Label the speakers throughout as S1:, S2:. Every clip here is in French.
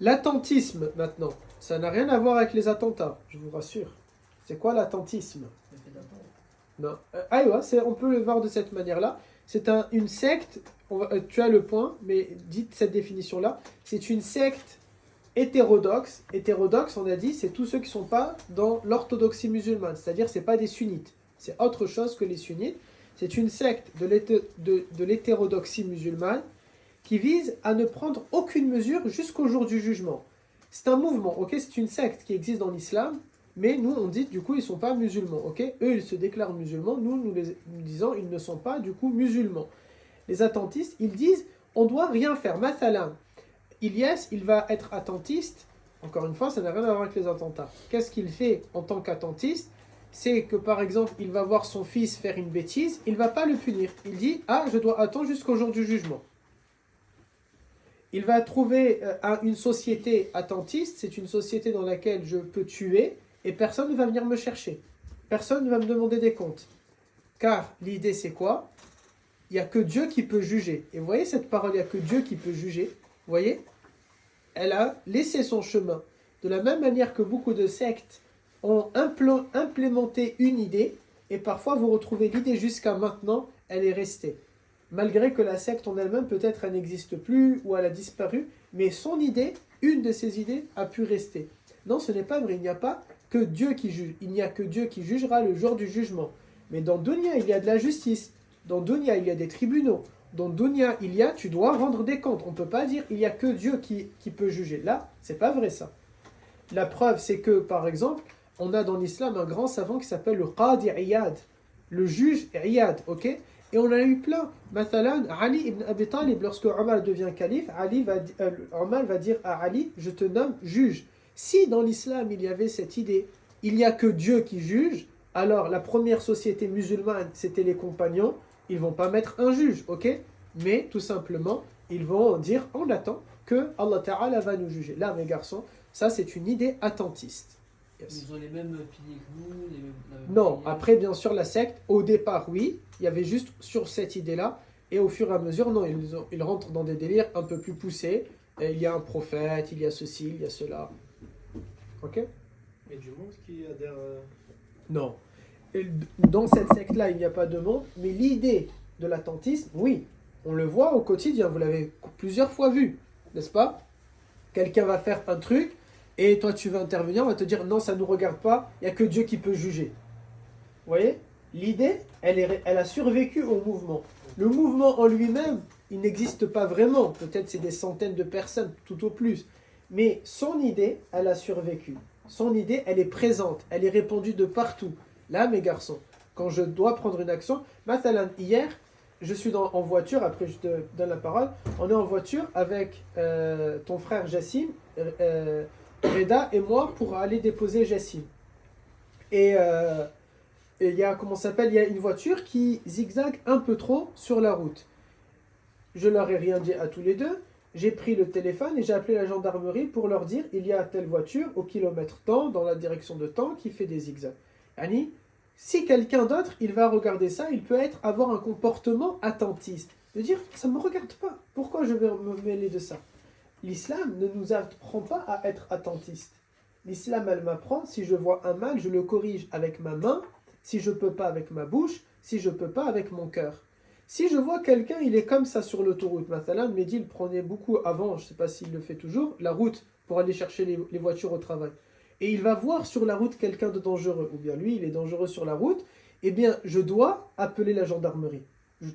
S1: L'attentisme, maintenant, ça n'a rien à voir avec les attentats, je vous rassure. C'est quoi l'attentisme? Non. Aïwa, on peut le voir de cette manière-là. C'est une secte, tu as le point, mais dites cette définition-là. C'est une secte hétérodoxe. Hétérodoxe, on a dit, c'est tous ceux qui ne sont pas dans l'orthodoxie musulmane. C'est-à-dire, ce n'est pas des sunnites. C'est autre chose que les sunnites. C'est une secte de l'hétérodoxie musulmane qui vise à ne prendre aucune mesure jusqu'au jour du jugement. C'est un mouvement, ok? C'est une secte qui existe dans l'islam, mais nous, on dit, du coup, ils ne sont pas musulmans, ok? Eux, ils se déclarent musulmans, nous disons, ils ne sont pas, du coup, musulmans. Les attentistes, ils disent, on ne doit rien faire. Mathalan, Ilyes, il va être attentiste, encore une fois, ça n'a rien à voir avec les attentats. Qu'est-ce qu'il fait en tant qu'attentiste? C'est que, par exemple, il va voir son fils faire une bêtise, il ne va pas le punir. Il dit, ah, je dois attendre jusqu'au jour du jugement. Il va trouver une société attentiste, c'est une société dans laquelle je peux tuer et personne ne va venir me chercher. Personne ne va me demander des comptes. Car l'idée c'est quoi? Il n'y a que Dieu qui peut juger. Et vous voyez cette parole, il n'y a que Dieu qui peut juger. Vous voyez? Elle a laissé son chemin. De la même manière que beaucoup de sectes ont implémenté une idée, et parfois vous retrouvez l'idée jusqu'à maintenant, elle est restée. Malgré que la secte en elle-même, peut-être elle n'existe plus ou elle a disparu, mais son idée, une de ses idées, a pu rester. Non, ce n'est pas vrai, il n'y a pas que Dieu qui juge. Il n'y a que Dieu qui jugera le jour du jugement. Mais dans Dunya, il y a de la justice. Dans Dunya, il y a des tribunaux. Dans Dunya, tu dois rendre des comptes. On ne peut pas dire, il n'y a que Dieu qui peut juger. Là, c'est pas vrai ça. La preuve, c'est que, par exemple, on a dans l'islam un grand savant qui s'appelle le Qadi Iyad, le juge Iyad, ok? Et on en a eu plein. Mathalan, Ali ibn Abi Talib, lorsque Omar devient calife, Omar va dire à Ali, je te nomme juge. Si dans l'islam il y avait cette idée, il n'y a que Dieu qui juge, alors la première société musulmane, c'était les compagnons, ils ne vont pas mettre un juge, ok? Mais tout simplement, ils vont dire, on attend que Allah Ta'ala va nous juger. Là, mes garçons, ça c'est une idée attentiste.
S2: Yes. Ils ont les mêmes piliers que nous, la même
S1: Non,
S2: prière.
S1: après bien sûr la secte, au départ oui, il y avait juste sur cette idée-là, et au fur et à mesure, non, ils rentrent dans des délires un peu plus poussés, et il y a un prophète, il y a ceci, il y a cela. Ok?
S3: Et du monde qui adhère.
S1: Non. Et dans cette secte-là, il n'y a pas de monde, mais l'idée de l'attentisme, oui, on le voit au quotidien, vous l'avez plusieurs fois vu, n'est-ce pas? Quelqu'un va faire un truc, et toi tu vas intervenir, on va te dire non, ça ne nous regarde pas, il n'y a que Dieu qui peut juger. Vous voyez? L'idée, elle a survécu au mouvement. Le mouvement en lui-même, il n'existe pas vraiment. Peut-être c'est des centaines de personnes, tout au plus. Mais son idée, elle a survécu. Son idée, elle est présente, elle est répandue de partout. Là, mes garçons, quand je dois prendre une action, mathalan, hier, je suis en voiture, après je te donne la parole, on est en voiture avec ton frère Jassim, Reda et moi pour aller déposer Jassim. Et il y a, comment ça s'appelle, il y a une voiture qui zigzague un peu trop sur la route. Je leur ai rien dit à tous les deux. J'ai pris le téléphone et j'ai appelé la gendarmerie pour leur dire il y a telle voiture au kilomètre temps, dans la direction de temps, qui fait des zigzags. Yani, si quelqu'un d'autre, il va regarder ça, il peut avoir un comportement attentiste. De dire, ça ne me regarde pas. Pourquoi je vais me mêler de ça? L'islam ne nous apprend pas à être attentiste. L'islam, elle m'apprend, si je vois un mal, je le corrige avec ma main, si je ne peux pas avec ma bouche, si je ne peux pas avec mon cœur. Si je vois quelqu'un, il est comme ça sur l'autoroute, Mathalan, Mehdi, il prenait beaucoup avant, je ne sais pas s'il le fait toujours, la route pour aller chercher les voitures au travail. Et il va voir sur la route quelqu'un de dangereux, ou bien lui, il est dangereux sur la route, eh bien, je dois appeler la gendarmerie.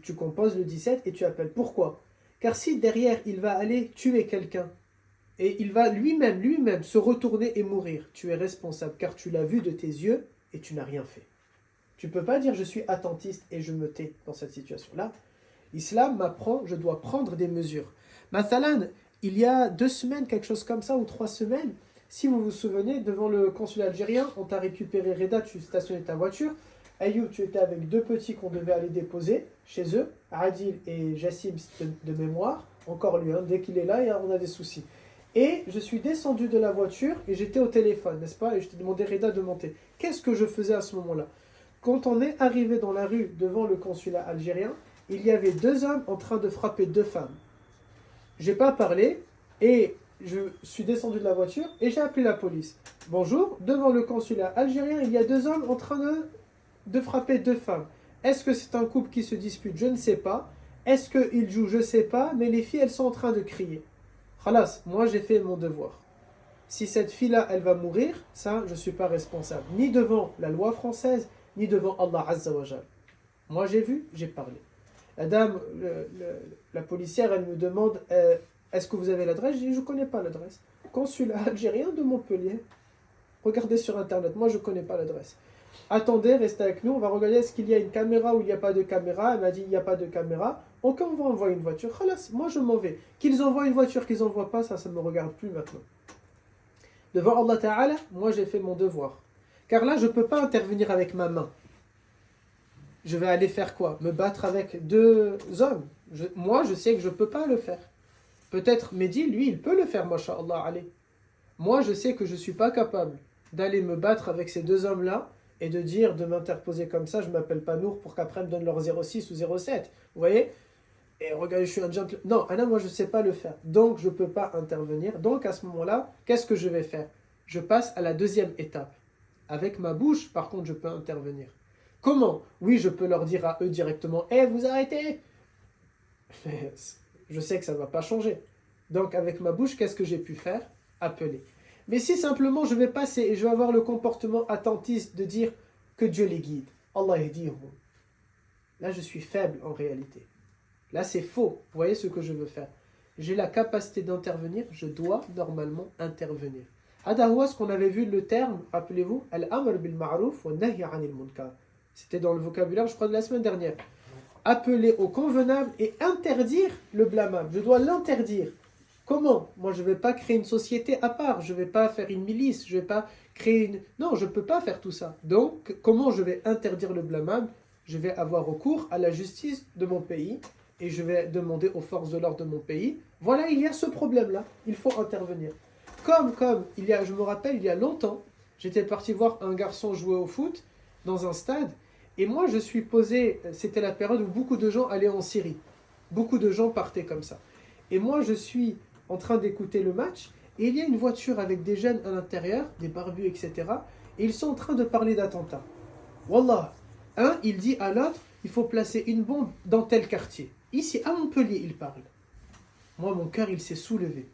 S1: Tu composes le 17 et tu appelles. Pourquoi? Car si derrière, il va aller tuer quelqu'un, et il va lui-même se retourner et mourir, tu es responsable, car tu l'as vu de tes yeux et tu n'as rien fait. Tu ne peux pas dire je suis attentiste et je me tais dans cette situation-là. L'islam m'apprend, je dois prendre des mesures. Mathalan, il y a 2 semaines, quelque chose comme ça, ou 3 semaines, si vous vous souvenez, devant le consulat algérien, on t'a récupéré Reda, tu stationnais ta voiture. Ayoub, tu étais avec 2 petits qu'on devait aller déposer chez eux, Adil et Jassim de mémoire, encore lui, hein, dès qu'il est là, on a des soucis. Et je suis descendu de la voiture et j'étais au téléphone, n'est-ce pas? Et je t'ai demandé Reda de monter. Qu'est-ce que je faisais à ce moment-là? Quand on est arrivé dans la rue devant le consulat algérien, il y avait 2 hommes en train de frapper 2 femmes. J'ai pas parlé et je suis descendu de la voiture et j'ai appelé la police. Bonjour, devant le consulat algérien, il y a 2 hommes en train de frapper 2 femmes. Est-ce que c'est un couple qui se dispute? Je ne sais pas. Est-ce qu'ils jouent? Je ne sais pas. Mais les filles, elles sont en train de crier. Khalas, moi j'ai fait mon devoir. Si cette fille-là, elle va mourir, ça, je ne suis pas responsable. Ni devant la loi française, ni devant Allah Azza wa Jal. Moi j'ai vu, j'ai parlé. La dame, la policière, elle me demande est-ce que vous avez l'adresse? Je dis je ne connais pas l'adresse. Consulat algérien de Montpellier. Regardez sur internet, moi je ne connais pas l'adresse. Attendez, restez avec nous, on va regarder est-ce qu'il y a une caméra ou il n'y a pas de caméra. Elle m'a dit il n'y a pas de caméra. Ok, on va envoyer une voiture. Khalas, moi je m'en vais. Qu'ils envoient une voiture, qu'ils n'envoient pas, ça ne me regarde plus maintenant. Devant Allah Ta'ala, moi j'ai fait mon devoir. Car là, je ne peux pas intervenir avec ma main. Je vais aller faire quoi? Me battre avec 2 hommes. Moi, je sais que je ne peux pas le faire. Peut-être Mehdi, lui, il peut le faire, masha'Allah alayh. Moi, je sais que je ne suis pas capable d'aller me battre avec ces 2 hommes-là et de dire, de m'interposer comme ça, je ne m'appelle pas Nour pour qu'après, me donne leur 06 ou 07. Vous voyez? Et regardez, je suis un gentleman. Non, Anna, moi, je ne sais pas le faire. Donc, je ne peux pas intervenir. Donc, à ce moment-là, qu'est-ce que je vais faire? Je passe à la 2e étape. Avec ma bouche, par contre, je peux intervenir. Comment? Oui, je peux leur dire à eux directement, « vous arrêtez !» Je sais que ça ne va pas changer. Donc, avec ma bouche, qu'est-ce que j'ai pu faire? Appeler. Mais si simplement je vais passer et je vais avoir le comportement attentiste de dire que Dieu les guide, Allah yahdihum. Là, je suis faible en réalité. Là, c'est faux. Vous voyez ce que je veux faire? J'ai la capacité d'intervenir, je dois normalement intervenir. Hadahoua, ce qu'on avait vu le terme, rappelez-vous, Al-Amr bil Ma'ruf wa Nahy anil Munkar. C'était dans le vocabulaire, je crois, de la semaine dernière. Appeler au convenable et interdire le blâmable. Je dois l'interdire. Comment? Moi, je ne vais pas créer une société à part. Je ne vais pas faire une milice. Je ne vais pas créer une... Non, je ne peux pas faire tout ça. Donc, comment je vais interdire le blâmable? Je vais avoir recours à la justice de mon pays et je vais demander aux forces de l'ordre de mon pays. Voilà, il y a ce problème-là. Il faut intervenir. Comme je me rappelle, il y a longtemps, j'étais parti voir un garçon jouer au foot dans un stade. Et moi, je suis posé, c'était la période où beaucoup de gens allaient en Syrie. Beaucoup de gens partaient comme ça. Et moi, je suis en train d'écouter le match, et il y a une voiture avec des jeunes à l'intérieur, des barbus, etc. Et ils sont en train de parler d'attentats. Wallah, un, il dit à l'autre, il faut placer une bombe dans tel quartier. Ici, à Montpellier, il parle. Moi, mon cœur, il s'est soulevé.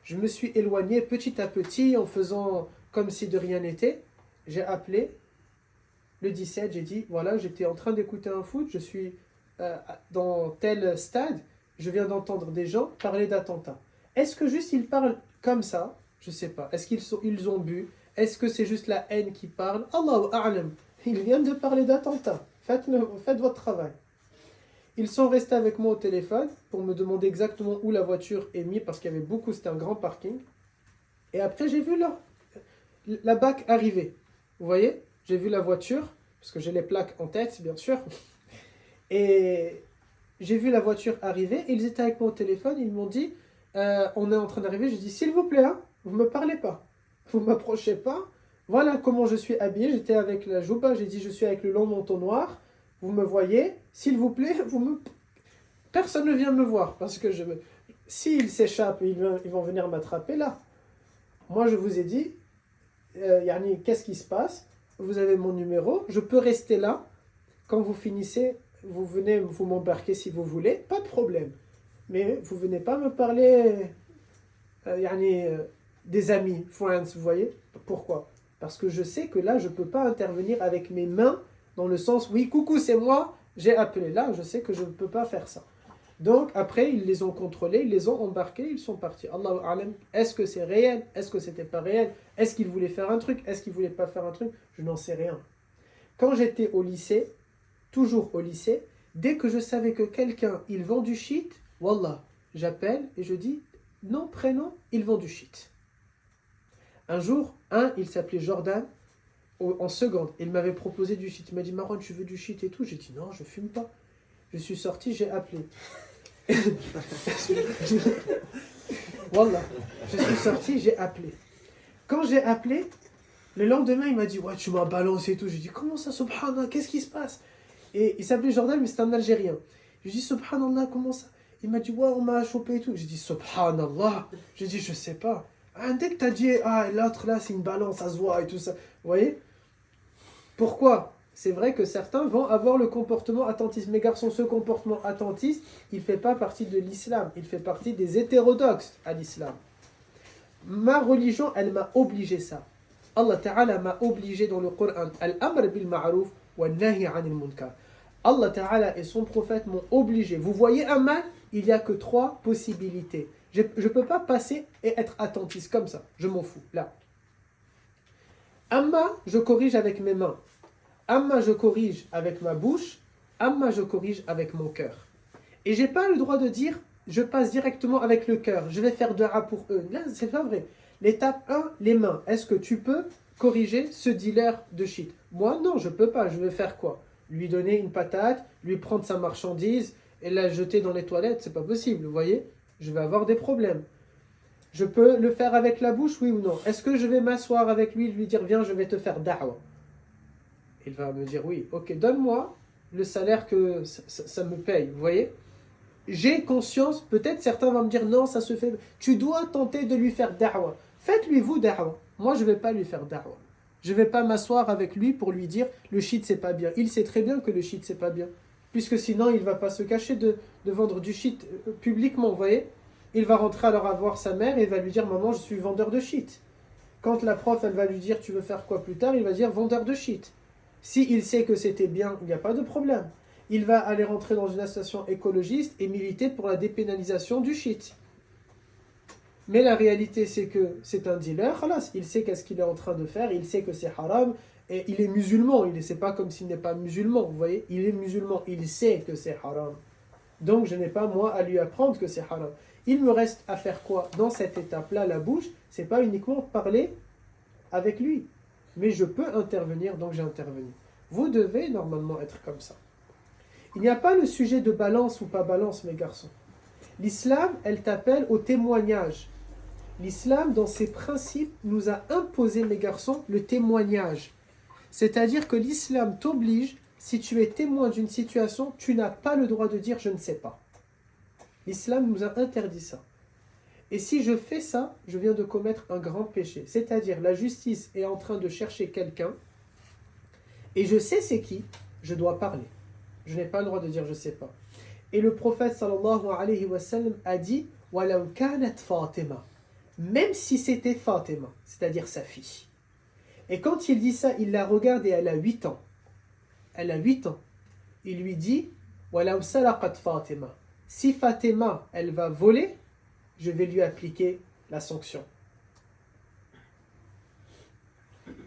S1: Je me suis éloigné petit à petit, en faisant comme si de rien n'était. J'ai appelé le 17, j'ai dit, voilà, j'étais en train d'écouter un foot, je suis dans tel stade, je viens d'entendre des gens parler d'attentats. Est-ce que juste ils parlent comme ça? Je ne sais pas. Est-ce qu'ils ont bu? Est-ce que c'est juste la haine qui parle? Allahu a'lam. Ils viennent de parler d'attentats. Faites votre travail. Ils sont restés avec moi au téléphone pour me demander exactement où la voiture est mise, parce qu'il y avait beaucoup, c'était un grand parking. Et après, j'ai vu la BAC arriver. Vous voyez? J'ai vu la voiture, parce que j'ai les plaques en tête, bien sûr. Et j'ai vu la voiture arriver, et ils étaient avec moi au téléphone, ils m'ont dit, on est en train d'arriver, j'ai dit, s'il vous plaît, hein, vous ne me parlez pas, vous ne m'approchez pas, voilà comment je suis habillé, j'étais avec la jouba, j'ai dit, je suis avec le long manteau noir, vous me voyez, s'il vous plaît, personne ne vient me voir, parce que s'ils s'échappent, ils vont venir m'attraper là. Moi, je vous ai dit, Yani, qu'est-ce qui se passe? Vous avez mon numéro, je peux rester là. Quand vous finissez, vous venez, vous m'embarquez si vous voulez, pas de problème. Mais vous venez pas me parler des amis, friends, vous voyez? Pourquoi? Parce que je sais que là, je ne peux pas intervenir avec mes mains, dans le sens, oui, coucou, c'est moi, j'ai appelé. Là, je sais que je ne peux pas faire ça. Donc, après, ils les ont contrôlés, ils les ont embarqués, ils sont partis. Allahu a'lam, est-ce que c'est réel? Est-ce que c'était pas réel? Est-ce qu'ils voulaient faire un truc? Est-ce qu'ils voulaient pas faire un truc? Je n'en sais rien. Quand j'étais au lycée, toujours au lycée, dès que je savais que quelqu'un, il vend du shit, wallah, j'appelle et je dis, nom, prénom, il vend du shit. Un jour, il s'appelait Jordan, en seconde, il m'avait proposé du shit. Il m'a dit, Marwan, tu veux du shit et tout? J'ai dit, non, je fume pas. Je suis sorti, j'ai appelé. Wallah, je suis sorti, j'ai appelé. Quand j'ai appelé, le lendemain, il m'a dit, ouais, tu m'as balancé et tout. J'ai dit, comment ça, subhanallah, qu'est-ce qui se passe? Et il s'appelait Jordan, mais c'est un Algérien. Je lui ai dit, subhanallah, comment ça? Il m'a dit, ouais, on m'a chopé et tout. J'ai dit, subhanallah. J'ai dit, je sais pas. Ah, dès que t'as dit, ah, l'autre là, c'est une balance, ça se voit et tout ça. Vous voyez? Pourquoi? C'est vrai que certains vont avoir le comportement attentiste. Mes garçons, ce comportement attentiste, il ne fait pas partie de l'islam. Il fait partie des hétérodoxes à l'islam. Ma religion, elle m'a obligé ça. Allah Ta'ala m'a obligé dans le Coran Al-Amr bil Ma'ruf wa Nahi anil Munkar. Allah Ta'ala et son prophète m'ont obligé. Vous voyez un mal, il n'y a que 3 possibilités. Je ne peux pas passer et être attentiste comme ça. Je m'en fous. Là. Amma, je corrige avec mes mains. Amma, je corrige avec ma bouche. Amma, je corrige avec mon cœur. Et j'ai pas le droit de dire, je passe directement avec le cœur. Je vais faire dua pour eux. Là, c'est pas vrai. L'étape 1, les mains. Est-ce que tu peux corriger ce dealer de shit? Moi, non, je peux pas. Je vais faire quoi? Lui donner une patate, lui prendre sa marchandise et la jeter dans les toilettes? C'est pas possible, vous voyez? Je vais avoir des problèmes. Je peux le faire avec la bouche, oui ou non? Est-ce que je vais m'asseoir avec lui et lui dire, viens, je vais te faire da'wa? Il va me dire, oui, ok, donne-moi le salaire que ça me paye, vous voyez? J'ai conscience, peut-être certains vont me dire, non, ça se fait. Tu dois tenter de lui faire da'wa. Faites-lui, vous, da'wa. Moi, je ne vais pas lui faire da'wa. Je ne vais pas m'asseoir avec lui pour lui dire, le shit, c'est pas bien. Il sait très bien que le shit, c'est pas bien. Puisque sinon, il ne va pas se cacher de vendre du shit publiquement, vous voyez? Il va rentrer alors voir sa mère et il va lui dire, maman, je suis vendeur de shit. Quand la prof, elle va lui dire, tu veux faire quoi plus tard? Il va dire, vendeur de shit. S'il sait que c'était bien, il n'y a pas de problème. Il va aller rentrer dans une association écologiste et militer pour la dépénalisation du shit. Mais la réalité, c'est que c'est un dealer, khalas, il sait qu'est-ce qu'il est en train de faire, il sait que c'est haram, et il est musulman, il ne sait pas comme s'il n'est pas musulman, vous voyez, il est musulman, il sait que c'est haram. Donc je n'ai pas moi à lui apprendre que c'est haram. Il me reste à faire quoi? Dans cette étape-là, la bouche, c'est pas uniquement parler avec lui, mais je peux intervenir, donc j'ai intervenu. Vous devez normalement être comme ça. Il n'y a pas le sujet de balance ou pas balance, mes garçons. L'islam, elle t'appelle au témoignage. L'islam, dans ses principes, nous a imposé, mes garçons, le témoignage. C'est-à-dire que l'islam t'oblige, si tu es témoin d'une situation, tu n'as pas le droit de dire « je ne sais pas ». L'islam nous a interdit ça. Et si je fais ça, je viens de commettre un grand péché. C'est-à-dire, la justice est en train de chercher quelqu'un, et je sais c'est qui, je dois parler. Je n'ai pas le droit de dire « je ne sais pas ». Et le prophète sallallahu alayhi wa sallam a dit « Walaw kanat Fatima » même si c'était Fatima, c'est-à-dire sa fille. Et quand il dit ça, il la regarde et elle a 8 ans. Elle a 8 ans. Il lui dit « Walaw salaqat Fatima » si Fatima, elle va voler, je vais lui appliquer la sanction.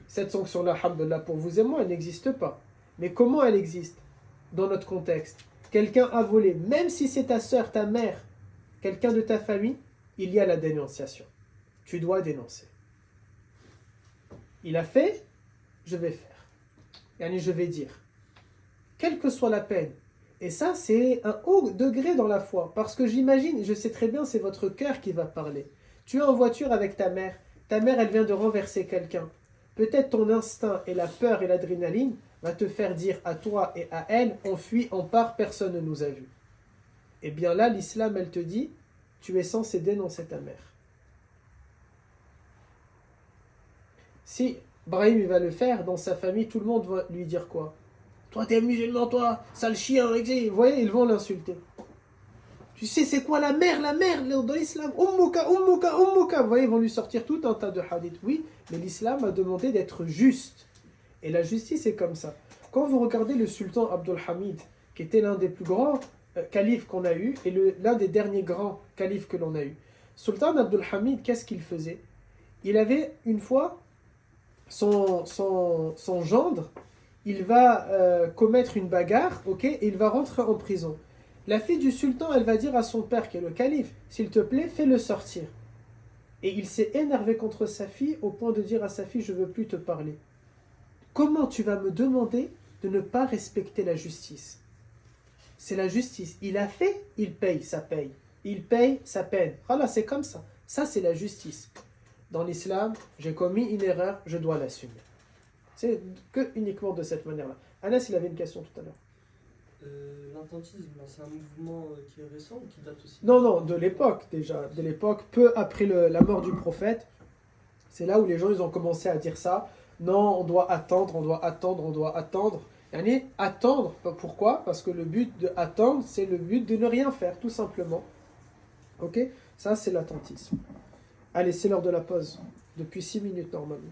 S1: Cette sanction-là, alhamdoulilah, pour vous et moi, elle n'existe pas. Mais comment elle existe dans notre contexte? Quelqu'un a volé, même si c'est ta soeur, ta mère, quelqu'un de ta famille, il y a la dénonciation. Tu dois dénoncer. Il a fait, je vais faire. Yani je vais dire. Quelle que soit la peine. Et ça, c'est un haut degré dans la foi. Parce que j'imagine, je sais très bien, c'est votre cœur qui va parler. Tu es en voiture avec ta mère. Ta mère, elle vient de renverser quelqu'un. Peut-être ton instinct et la peur et l'adrénaline va te faire dire à toi et à elle, on fuit, on part, personne ne nous a vus. Et bien là, l'islam, elle te dit, tu es censé dénoncer ta mère. Si Brahim il va le faire, dans sa famille, tout le monde va lui dire quoi? Toi, t'es musulman, toi, sale chien. Vous voyez, ils vont l'insulter. Tu sais, c'est quoi la mère dans l'islam? Ummuka, ummuka, ummuka. Vous voyez, ils vont lui sortir tout un tas de hadiths. Oui, mais l'islam a demandé d'être juste. Et la justice est comme ça. Quand vous regardez le sultan Abdul Hamid, qui était l'un des plus grands califes qu'on a eu, et l'un des derniers grands califes que l'on a eu. Sultan Abdul Hamid, qu'est-ce qu'il faisait? Il avait une fois son gendre, il va commettre une bagarre, ok, et il va rentrer en prison. La fille du sultan, elle va dire à son père, qui est le calife, s'il te plaît, fais-le sortir. Et il s'est énervé contre sa fille au point de dire à sa fille, je ne veux plus te parler. Comment tu vas me demander de ne pas respecter la justice? C'est la justice. Il a fait, il paye, ça paye. Il paye, ça peine. Voilà, c'est comme ça. Ça, c'est la justice. Dans l'islam, j'ai commis une erreur, je dois l'assumer. C'est que uniquement de cette manière-là. Anas, il avait une question tout à l'heure.
S4: L'attentisme, là, c'est un mouvement qui est récent ou qui date aussi?
S1: Non, non, de l'époque déjà. De l'époque, peu après la mort du prophète, c'est là où les gens ils ont commencé à dire ça. Non, on doit attendre, on doit attendre, on doit attendre. Yani, attendre, pourquoi? Parce que le but de attendre, c'est le but de ne rien faire, tout simplement. Ok? Ça, c'est l'attentisme. Allez, c'est l'heure de la pause. Depuis 6 minutes normalement.